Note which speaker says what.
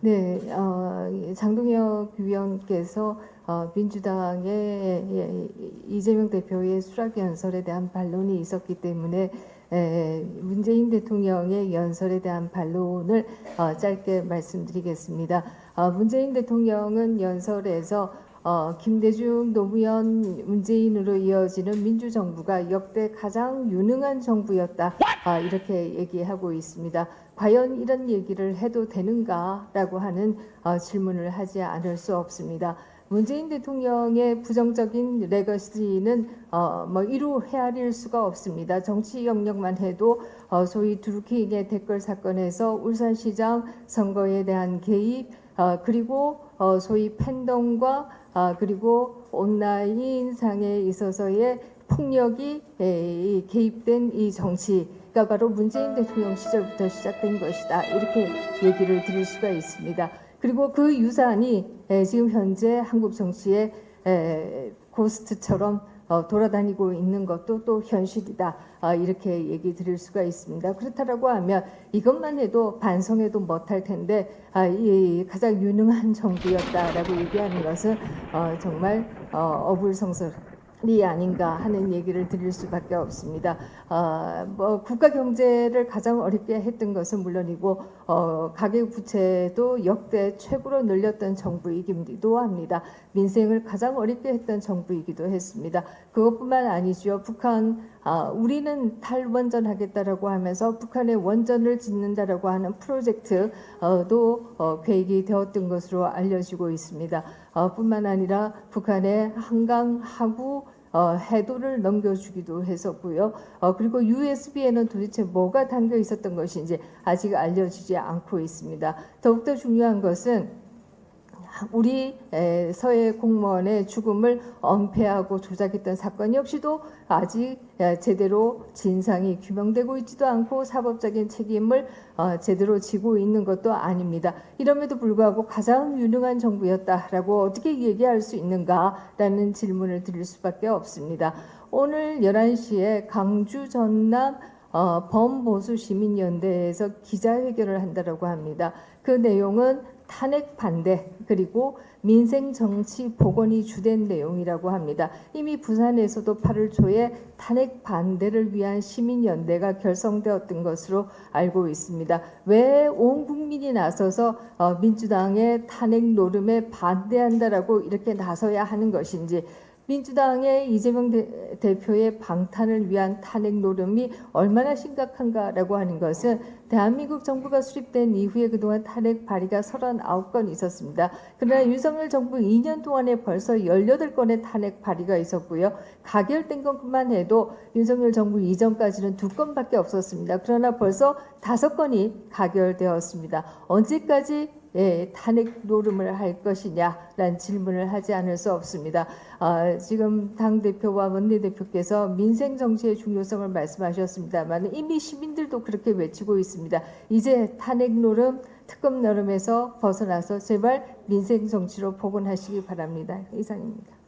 Speaker 1: 네, 장동혁 위원께서 민주당의 이재명 대표의 수락 연설에 대한 반론이 있었기 때문에 문재인 대통령의 연설에 대한 반론을 짧게 말씀드리겠습니다. 문재인 대통령은 연설에서 김대중, 노무현, 문재인으로 이어지는 민주정부가 역대 가장 유능한 정부였다. 이렇게 얘기하고 있습니다. 과연 이런 얘기를 해도 되는가라고 하는 질문을 하지 않을 수 없습니다. 문재인 대통령의 부정적인 레거시는 이루 헤아릴 수가 없습니다. 정치 영역만 해도 소위 드루킹의 댓글 사건에서 울산시장 선거에 대한 개입, 그리고 소위 팬덤과 그리고 온라인상에 있어서의 폭력이 개입된 이 정치가 바로 문재인 대통령 시절부터 시작된 것이다. 이렇게 얘기를 드릴 수가 있습니다. 그리고 그 유산이 지금 현재 한국 정치의 고스트처럼 돌아다니고 있는 것도 또 현실이다. 이렇게 얘기 드릴 수가 있습니다. 그렇다라고 하면 이것만 해도 반성해도 못할 텐데 이 가장 유능한 정부였다라고 얘기하는 것은 정말 어불성설이 아닌가 하는 얘기를 드릴 수밖에 없습니다. 국가 경제를 가장 어렵게 했던 것은 물론이고 가계 부채도 역대 최고로 늘렸던 정부이기도 합니다. 민생을 가장 어렵게 했던 정부이기도 했습니다. 그것뿐만 아니죠. 북한 우리는 탈원전하겠다라고 하면서 북한의 원전을 짓는다라고 하는 프로젝트도 계획이 되었던 것으로 알려지고 있습니다. 뿐만 아니라 북한의 한강 하구 해도를 넘겨주기도 했었고요. 그리고 USB에는 도대체 뭐가 담겨 있었던 것인지 아직 알려지지 않고 있습니다. 더욱더 중요한 것은 우리 서해 공무원의 죽음을 은폐하고 조작했던 사건 역시도 아직 제대로 진상이 규명되고 있지도 않고 사법적인 책임을 제대로 지고 있는 것도 아닙니다. 이럼에도 불구하고 가장 유능한 정부였다라고 어떻게 얘기할 수 있는가라는 질문을 드릴 수밖에 없습니다. 오늘 11시에 강주 전남 범보수시민연대에서 기자회견을 한다라고 합니다. 그 내용은 탄핵 반대 그리고 민생 정치 복원이 주된 내용이라고 합니다. 이미 부산에서도 8월 초에 탄핵 반대를 위한 시민연대가 결성되었던 것으로 알고 있습니다. 왜 온 국민이 나서서 민주당의 탄핵 노름에 반대한다라고 이렇게 나서야 하는 것인지, 민주당의 이재명 대표의 방탄을 위한 탄핵 노름이 얼마나 심각한가라고 하는 것은 대한민국 정부가 수립된 이후에 그동안 탄핵 발의가 39건 있었습니다. 그러나 윤석열 정부 2년 동안에 벌써 18건의 탄핵 발의가 있었고요. 가결된 것만 해도 윤석열 정부 이전까지는 2건밖에 없었습니다. 그러나 벌써 5건이 가결되었습니다. 언제까지 탄핵 노름을 할 것이냐라는 질문을 하지 않을 수 없습니다. 지금 당대표와 원내대표께서 민생 정치의 중요성을 말씀하셨습니다만 이미 시민들도 그렇게 외치고 있습니다. 이제 탄핵 노름, 특검 노름에서 벗어나서 제발 민생 정치로 복원하시기 바랍니다. 이상입니다.